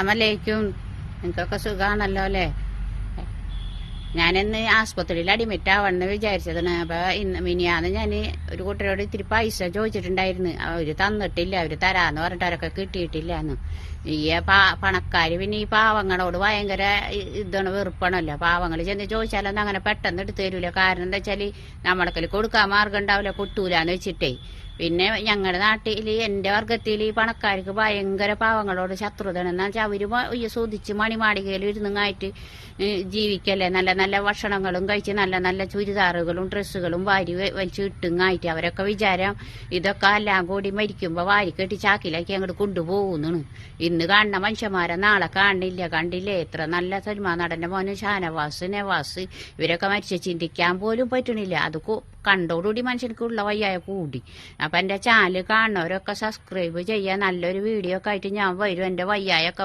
അമലേക്കും നിങ്ങൾക്കൊക്കെ സുഖാണല്ലോ അല്ലേ? ഞാനിന്ന് ആസ്പത്രിയിൽ അഡ്മിറ്റ് ആവണമെന്ന് വിചാരിച്ചതാണ്. അപ്പൊ മിനിയാന്ന് ഞാൻ ഒരു കുട്ടിയോട് ഇത്തിരി പൈസ ചോദിച്ചിട്ടുണ്ടായിരുന്നു. അവര് തന്നിട്ടില്ല. അവര് തരാന്ന് പറഞ്ഞിട്ട് അവരൊക്കെ കിട്ടിയിട്ടില്ലാന്ന്. ഈ പണക്കാര് പിന്നെ ഈ പാവങ്ങളോട് ഭയങ്കര ഇതാണ്, വെറുപ്പാണല്ലോ. പാവങ്ങൾ ചെന്ന് ചോദിച്ചാലൊന്നും അങ്ങനെ പെട്ടെന്ന് എടുത്തു തരൂല. കാരണം എന്താ വെച്ചാല് നമ്മളൊക്കെ കൊടുക്കാൻ മാർഗം ഉണ്ടാവില്ല, കൊട്ടൂലെന്ന് വെച്ചിട്ടേ. പിന്നെ ഞങ്ങളുടെ നാട്ടില് എന്റെ വർഗത്തില് ഈ പണക്കാർക്ക് ഭയങ്കര പാവങ്ങളോട് ശത്രുതയാണ്. എന്നാ വെച്ചാൽ അവര് സുതിച്ച് മണിമാളികയിൽ ഇരുന്നങ്ങായിട്ട് ജീവിക്കല്ലേ. നല്ല നല്ല ഭക്ഷണങ്ങളും കഴിച്ച് നല്ല നല്ല ചുരിദാറുകളും ഡ്രസ്സുകളും വാരി വലിച്ച് ഇട്ടുങ്ങായിട്ട് അവരൊക്കെ വിചാരം ഇതൊക്കെ എല്ലാം കൂടി മരിക്കുമ്പോ വാരി കെട്ടി ചാക്കിലാക്കി അങ്ങോട്ട് കൊണ്ടുപോകുന്നാണ്. ഇന്ന് കാണുന്ന മനുഷ്യന്മാരെ നാളെ കാണില്ല. കണ്ടില്ലേ എത്ര നല്ല സിനിമാ നടന്റെ മോന് ഷാനവാസ്, നവാസ് ഇവരൊക്കെ മരിച്ച ചിന്തിക്കാൻ പോലും പറ്റണില്ല. അത് കണ്ടോടുകൂടി മനുഷ്യർക്കുള്ള വയ്യായ കൂടി. അപ്പൊ എന്റെ ചാനൽ കാണുന്നവരൊക്കെ സബ്സ്ക്രൈബ് ചെയ്യാൻ, നല്ലൊരു വീഡിയോ ഒക്കെ ആയിട്ട് ഞാൻ വരും. എന്റെ വയ്യായൊക്കെ